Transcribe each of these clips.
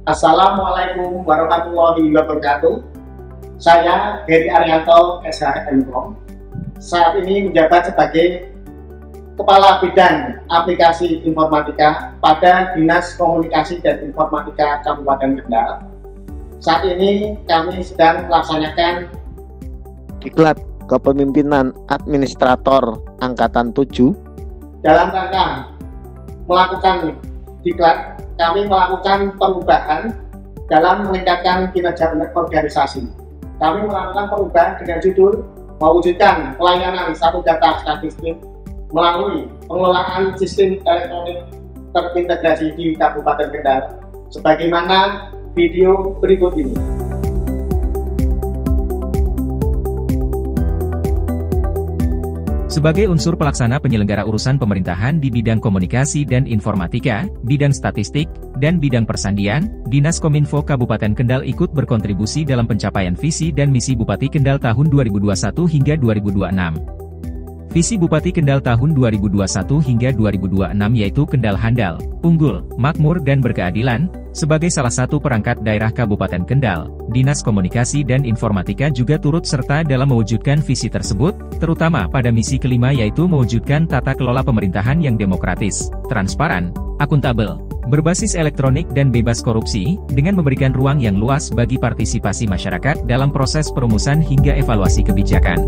Assalamualaikum warahmatullahi wabarakatuh. Saya Heri Arianto, SHMKOM. Saat ini menjabat sebagai Kepala Bidang Aplikasi Informatika pada Dinas Komunikasi dan Informatika Kabupaten Kendal. Saat ini kami sedang melaksanakan Diklat Kepemimpinan Administrator Angkatan 7. Dalam rangka melakukan diklat, kami melakukan perubahan dalam meningkatkan kinerja organisasi. Kami melakukan perubahan dengan judul mewujudkan pelayanan satu data statistik melalui pengelolaan sistem elektronik terintegrasi di Kabupaten Kendal, sebagaimana video berikut ini. Sebagai unsur pelaksana penyelenggara urusan pemerintahan di bidang komunikasi dan informatika, bidang statistik, dan bidang persandian, Dinas Kominfo Kabupaten Kendal ikut berkontribusi dalam pencapaian visi dan misi Bupati Kendal tahun 2021 hingga 2026. Visi Bupati Kendal tahun 2021 hingga 2026 yaitu Kendal handal, unggul, makmur dan berkeadilan. Sebagai salah satu perangkat daerah Kabupaten Kendal, Dinas Komunikasi dan Informatika juga turut serta dalam mewujudkan visi tersebut, terutama pada misi kelima yaitu mewujudkan tata kelola pemerintahan yang demokratis, transparan, akuntabel, berbasis elektronik dan bebas korupsi, dengan memberikan ruang yang luas bagi partisipasi masyarakat dalam proses perumusan hingga evaluasi kebijakan.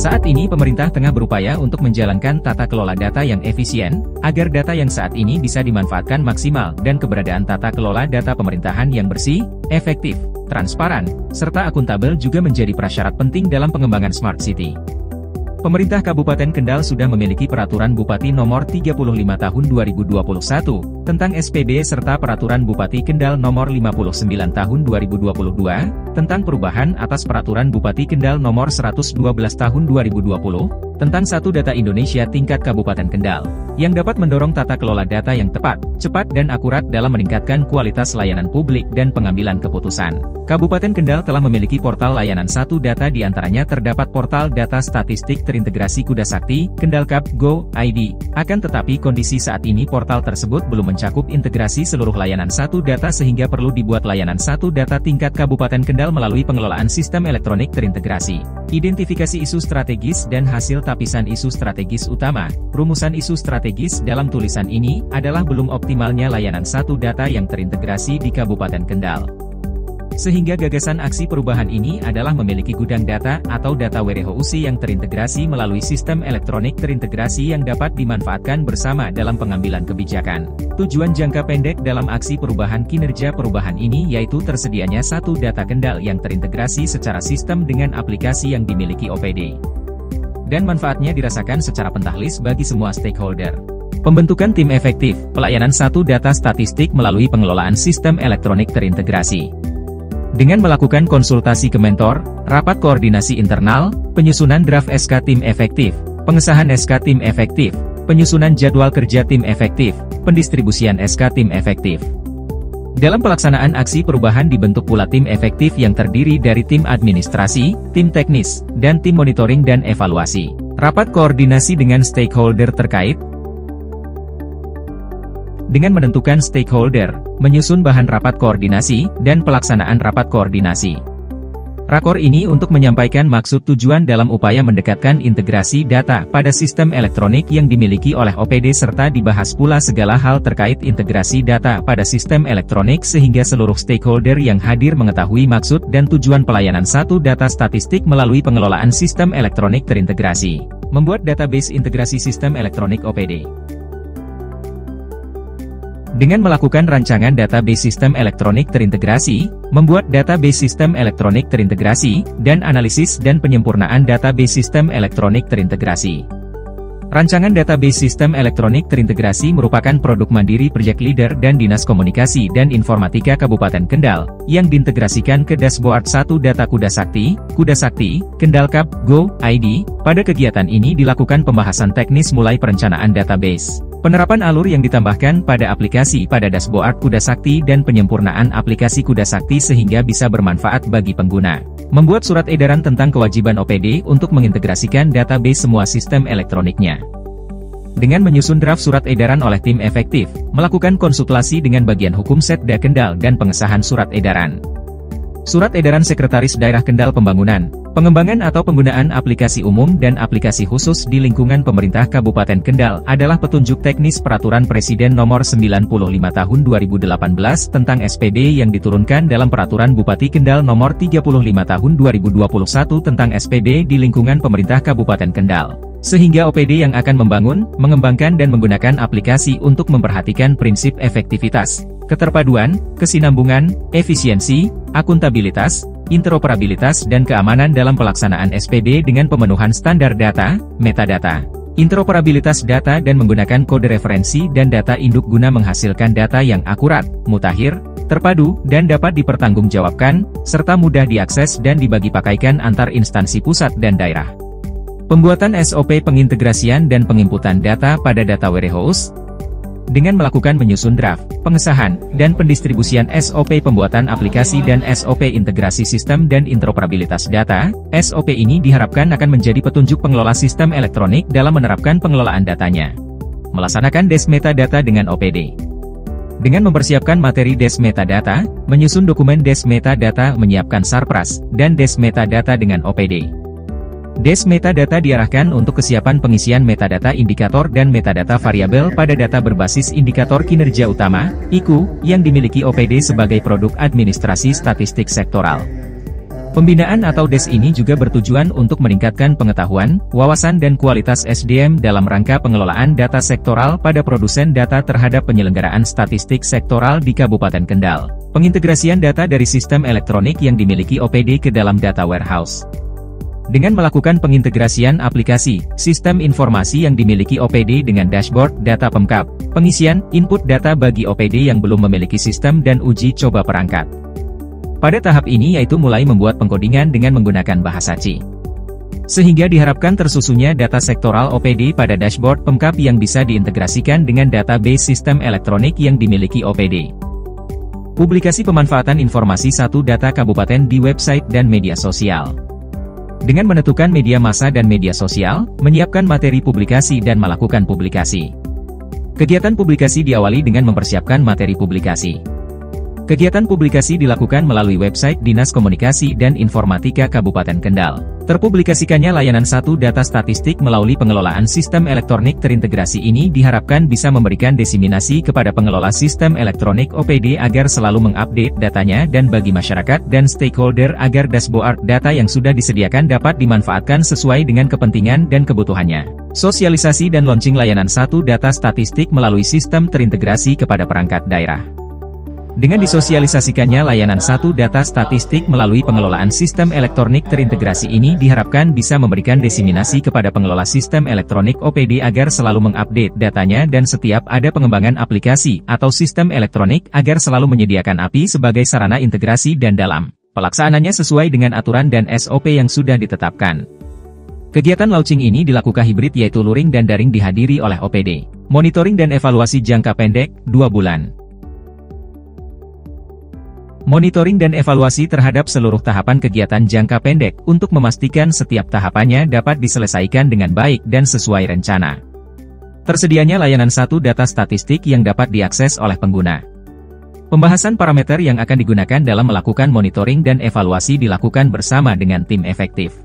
Saat ini pemerintah tengah berupaya untuk menjalankan tata kelola data yang efisien, agar data yang saat ini bisa dimanfaatkan maksimal dan keberadaan tata kelola data pemerintahan yang bersih, efektif, transparan, serta akuntabel juga menjadi prasyarat penting dalam pengembangan Smart City. Pemerintah Kabupaten Kendal sudah memiliki Peraturan Bupati Nomor 35 Tahun 2021, tentang SPB serta Peraturan Bupati Kendal Nomor 59 Tahun 2022, tentang perubahan atas Peraturan Bupati Kendal Nomor 112 Tahun 2020, tentang Satu Data Indonesia tingkat Kabupaten Kendal, yang dapat mendorong tata kelola data yang tepat, cepat dan akurat dalam meningkatkan kualitas layanan publik dan pengambilan keputusan. Kabupaten Kendal telah memiliki portal layanan Satu Data, diantaranya terdapat portal data statistik terintegrasi Kuda Sakti, Kendal Cap Go ID. Akan tetapi kondisi saat ini portal tersebut belum mencakup integrasi seluruh layanan Satu Data sehingga perlu dibuat layanan Satu Data tingkat Kabupaten Kendal melalui pengelolaan sistem elektronik terintegrasi. Identifikasi isu strategis dan hasil tapisan isu strategis utama. Rumusan isu strategis dalam tulisan ini adalah belum optimalnya layanan Satu Data yang terintegrasi di Kabupaten Kendal. Sehingga gagasan aksi perubahan ini adalah memiliki gudang data atau data warehouse yang terintegrasi melalui sistem elektronik terintegrasi yang dapat dimanfaatkan bersama dalam pengambilan kebijakan. Tujuan jangka pendek dalam aksi perubahan kinerja perubahan ini yaitu tersedianya Satu Data Kendal yang terintegrasi secara sistem dengan aplikasi yang dimiliki OPD. Dan manfaatnya dirasakan secara pentahlis bagi semua stakeholder. Pembentukan tim efektif, pelayanan Satu Data statistik melalui pengelolaan sistem elektronik terintegrasi. Dengan melakukan konsultasi ke mentor, rapat koordinasi internal, penyusunan draft SK tim efektif, pengesahan SK tim efektif, penyusunan jadwal kerja tim efektif, pendistribusian SK tim efektif. Dalam pelaksanaan aksi perubahan dibentuk pula tim efektif yang terdiri dari tim administrasi, tim teknis, dan tim monitoring dan evaluasi. Rapat koordinasi dengan stakeholder terkait, dengan menentukan stakeholder, menyusun bahan rapat koordinasi, dan pelaksanaan rapat koordinasi. Rakor ini untuk menyampaikan maksud tujuan dalam upaya mendekatkan integrasi data pada sistem elektronik yang dimiliki oleh OPD serta dibahas pula segala hal terkait integrasi data pada sistem elektronik sehingga seluruh stakeholder yang hadir mengetahui maksud dan tujuan pelayanan Satu Data statistik melalui pengelolaan sistem elektronik terintegrasi. Membuat database integrasi sistem elektronik OPD. Dengan melakukan rancangan database sistem elektronik terintegrasi, membuat database sistem elektronik terintegrasi, dan analisis dan penyempurnaan database sistem elektronik terintegrasi. Rancangan database sistem elektronik terintegrasi merupakan produk mandiri Project Leader dan Dinas Komunikasi dan Informatika Kabupaten Kendal, yang diintegrasikan ke dashboard Satu Data Kuda Sakti, Kendal Cap Go ID. Pada kegiatan ini dilakukan pembahasan teknis mulai perencanaan database, penerapan alur yang ditambahkan pada aplikasi pada dashboard Kuda Sakti dan penyempurnaan aplikasi Kuda Sakti sehingga bisa bermanfaat bagi pengguna. Membuat surat edaran tentang kewajiban OPD untuk mengintegrasikan database semua sistem elektroniknya. Dengan menyusun draft surat edaran oleh tim efektif, melakukan konsultasi dengan bagian hukum Setda Kendal dan pengesahan surat edaran. Surat edaran Sekretaris Daerah Kendal Pembangunan, pengembangan atau penggunaan aplikasi umum dan aplikasi khusus di lingkungan pemerintah Kabupaten Kendal adalah petunjuk teknis Peraturan Presiden Nomor 95 Tahun 2018 tentang SPB yang diturunkan dalam Peraturan Bupati Kendal Nomor 35 Tahun 2021 tentang SPB di lingkungan pemerintah Kabupaten Kendal. Sehingga OPD yang akan membangun, mengembangkan dan menggunakan aplikasi untuk memperhatikan prinsip efektivitas, keterpaduan, kesinambungan, efisiensi, akuntabilitas, interoperabilitas dan keamanan dalam pelaksanaan SPB dengan pemenuhan standar data, metadata, interoperabilitas data dan menggunakan kode referensi dan data induk guna menghasilkan data yang akurat, mutakhir, terpadu, dan dapat dipertanggungjawabkan, serta mudah diakses dan dibagi pakaikan antar instansi pusat dan daerah. Pembuatan SOP pengintegrasian dan penginputan data pada data warehouse, dengan melakukan menyusun draft, pengesahan, dan pendistribusian SOP pembuatan aplikasi dan SOP integrasi sistem dan interoperabilitas data, SOP ini diharapkan akan menjadi petunjuk pengelola sistem elektronik dalam menerapkan pengelolaan datanya. Melaksanakan Des Metadata dengan OPD. Dengan mempersiapkan materi Des Metadata, menyusun dokumen Des Metadata, menyiapkan Sarpras, dan Des Metadata dengan OPD. Des Metadata diarahkan untuk kesiapan pengisian metadata indikator dan metadata variabel pada data berbasis indikator kinerja utama, IKU, yang dimiliki OPD sebagai produk administrasi statistik sektoral. Pembinaan atau Des ini juga bertujuan untuk meningkatkan pengetahuan, wawasan dan kualitas SDM dalam rangka pengelolaan data sektoral pada produsen data terhadap penyelenggaraan statistik sektoral di Kabupaten Kendal. Pengintegrasian data dari sistem elektronik yang dimiliki OPD ke dalam data warehouse. Dengan melakukan pengintegrasian aplikasi, sistem informasi yang dimiliki OPD dengan dashboard data Pemkab, pengisian, input data bagi OPD yang belum memiliki sistem dan uji coba perangkat. Pada tahap ini yaitu mulai membuat pengkodingan dengan menggunakan bahasa C. Sehingga diharapkan tersusunnya data sektoral OPD pada dashboard Pemkab yang bisa diintegrasikan dengan database sistem elektronik yang dimiliki OPD. Publikasi pemanfaatan informasi satu data kabupaten di website dan media sosial. Dengan menentukan media massa dan media sosial, menyiapkan materi publikasi dan melakukan publikasi. Kegiatan publikasi diawali dengan mempersiapkan materi publikasi. Kegiatan publikasi dilakukan melalui website Dinas Komunikasi dan Informatika Kabupaten Kendal. Terpublikasikannya layanan satu data statistik melalui pengelolaan sistem elektronik terintegrasi ini diharapkan bisa memberikan diseminasi kepada pengelola sistem elektronik OPD agar selalu mengupdate datanya dan bagi masyarakat dan stakeholder agar dashboard data yang sudah disediakan dapat dimanfaatkan sesuai dengan kepentingan dan kebutuhannya. Sosialisasi dan launching layanan satu data statistik melalui sistem terintegrasi kepada perangkat daerah. Dengan disosialisasikannya layanan satu data statistik melalui pengelolaan sistem elektronik terintegrasi ini diharapkan bisa memberikan diseminasi kepada pengelola sistem elektronik OPD agar selalu mengupdate datanya dan setiap ada pengembangan aplikasi atau sistem elektronik agar selalu menyediakan API sebagai sarana integrasi dan dalam pelaksanaannya sesuai dengan aturan dan SOP yang sudah ditetapkan. Kegiatan launching ini dilakukan hibrid yaitu luring dan daring dihadiri oleh OPD. Monitoring dan evaluasi jangka pendek, 2 bulan. Monitoring dan evaluasi terhadap seluruh tahapan kegiatan jangka pendek untuk memastikan setiap tahapannya dapat diselesaikan dengan baik dan sesuai rencana. Tersedianya layanan satu data statistik yang dapat diakses oleh pengguna. Pembahasan parameter yang akan digunakan dalam melakukan monitoring dan evaluasi dilakukan bersama dengan tim efektif.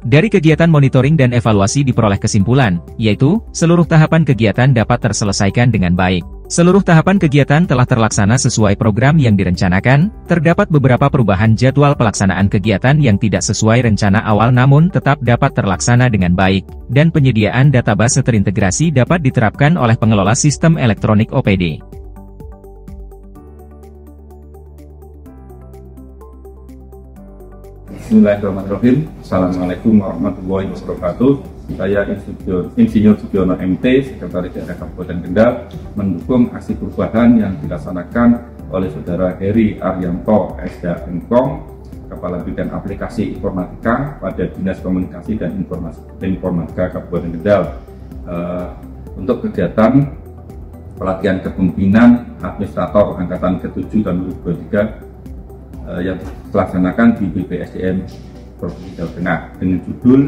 Dari kegiatan monitoring dan evaluasi diperoleh kesimpulan, yaitu, seluruh tahapan kegiatan dapat terselesaikan dengan baik. Seluruh tahapan kegiatan telah terlaksana sesuai program yang direncanakan, terdapat beberapa perubahan jadwal pelaksanaan kegiatan yang tidak sesuai rencana awal namun tetap dapat terlaksana dengan baik, dan penyediaan database terintegrasi dapat diterapkan oleh pengelola sistem elektronik OPD. Bismillahirrahmanirrahim. Assalamualaikum warahmatullahi wabarakatuh. Saya Insinyur Sugiono MT, Sekretaris Daerah Kabupaten Kendal, mendukung aksi perubahan yang dilaksanakan oleh Saudara Heri Arianto, Esda Engkong, Kepala Bidang Aplikasi Informatika pada Dinas Komunikasi dan Informatika Kabupaten Kendal, untuk kegiatan pelatihan kepemimpinan administrator Angkatan ke-7 tahun 2023 yang dilaksanakan di BPSDM Provinsi Jawa Tengah dengan judul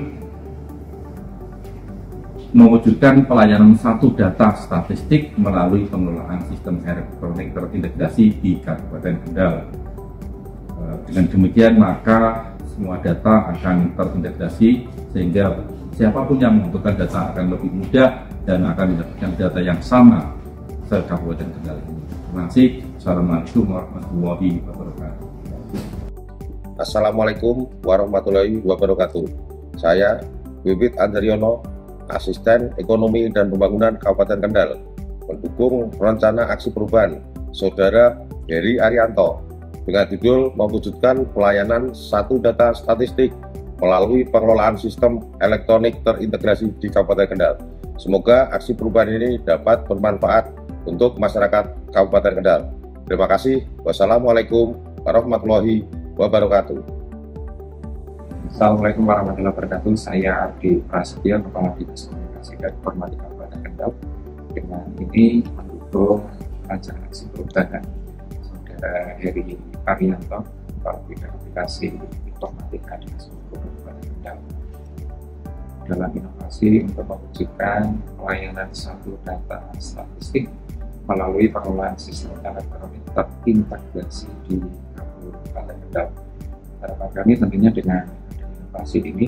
mewujudkan pelayanan satu data statistik melalui pengelolaan sistem elektronik terintegrasi di Kabupaten Kendal. Dengan demikian maka semua data akan terintegrasi sehingga siapapun yang membutuhkan data akan lebih mudah dan akan mendapatkan data yang sama se Kabupaten Kendal ini. Terima kasih. Assalamualaikum warahmatullahi wabarakatuh. Assalamualaikum warahmatullahi wabarakatuh. Saya Bibit Andriono, Asisten Ekonomi dan Pembangunan Kabupaten Kendal, mendukung rencana aksi perubahan Saudara Heri Arianto dengan judul mewujudkan pelayanan satu data statistik melalui pengelolaan sistem elektronik terintegrasi di Kabupaten Kendal. Semoga aksi perubahan ini dapat bermanfaat untuk masyarakat Kabupaten Kendal. Terima kasih. Wassalamualaikum warahmatullahi wabarakatuh. Assalamualaikum warahmatullahi wabarakatuh. Saya Ardi Prasetyo, Kepala Dinas Komunikasi dan Informatika Kabupaten Kendal. Dengan ini mendukung rencana aksi perubahan Saudara Heri Arianto, Kepala Bidang Aplikasi Informatika Dinas Komunikasi Kabupaten Kendal, dalam inovasi untuk mewujudkan pelayanan satu data statistik melalui pengelolaan sistem elektronik terintegrasi di Kabupaten Kendal. Harapan kami tentunya dengan inovasi ini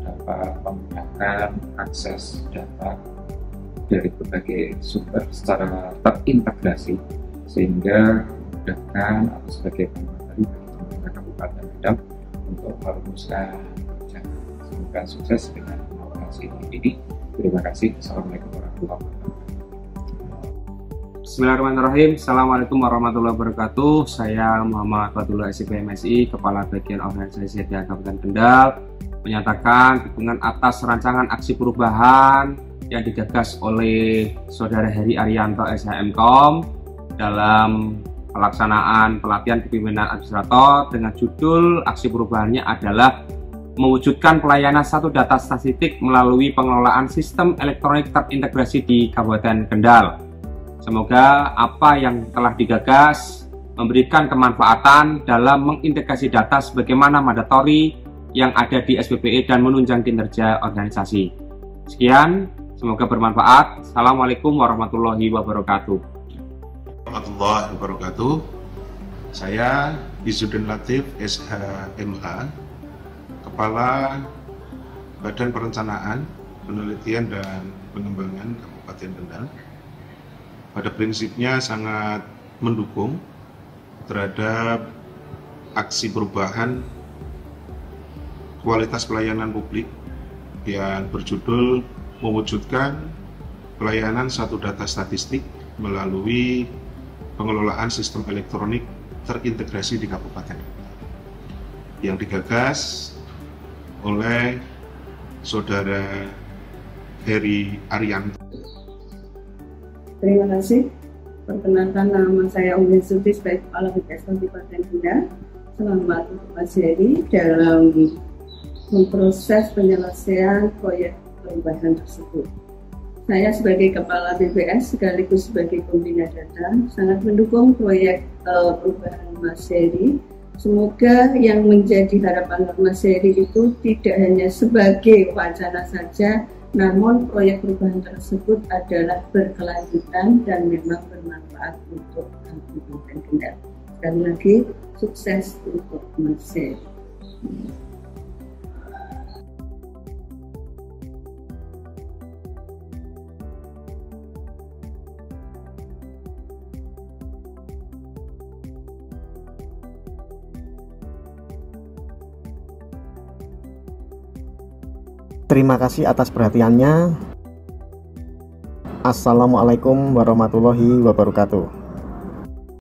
dapat memudahkan akses data dari berbagai sumber secara terintegrasi sehingga memudahkan atau sebagai penguatan bagi pemerintah Kabupaten Kendal untuk merumuskan rencana. Semoga sukses dengan inovasi ini. Terima kasih. Assalamualaikum warahmatullahi wabarakatuh. Bismillahirrahmanirrahim. Assalamualaikum warahmatullahi wabarakatuh. Saya Muhammad Fatullah SIP MSI, Kepala Bagian Organisasi Data Kabupaten Kendal, menyatakan dukungan atas rancangan aksi perubahan yang digagas oleh Saudara Heri Arianto SHMKOM dalam pelaksanaan pelatihan kepemimpinan administrator dengan judul aksi perubahannya adalah mewujudkan pelayanan satu data statistik melalui pengelolaan sistem elektronik terintegrasi di Kabupaten Kendal. Semoga apa yang telah digagas memberikan kemanfaatan dalam mengintegrasi data sebagaimana mandatori yang ada di SPPE dan menunjang kinerja organisasi. Sekian, semoga bermanfaat. Assalamualaikum warahmatullahi wabarakatuh. Warahmatullahi wabarakatuh. Saya Izzuddin Latif SHMH, Kepala Badan Perencanaan, Penelitian dan Pengembangan Kabupaten Kendal. Pada prinsipnya sangat mendukung terhadap aksi perubahan kualitas pelayanan publik yang berjudul mewujudkan pelayanan satu data statistik melalui pengelolaan sistem elektronik terintegrasi di Kabupaten, yang digagas oleh Saudara Heri Arianto. Terima kasih. Perkenalkan, nama saya Umi Suti sebagai Kepala BPS Kabupaten Kendal. Selamat untuk Mas Heri dalam memproses penyelesaian proyek perubahan tersebut. Saya sebagai Kepala BPS sekaligus sebagai pembina data sangat mendukung proyek perubahan Mas Heri. Semoga yang menjadi harapan Mas Heri itu tidak hanya sebagai wacana saja, namun proyek perubahan tersebut adalah berkelanjutan dan memang bermanfaat untuk Kabupaten Kendal. Sekali lagi, sukses untuk Mas Heri. Terima kasih atas perhatiannya. Assalamualaikum warahmatullahi wabarakatuh.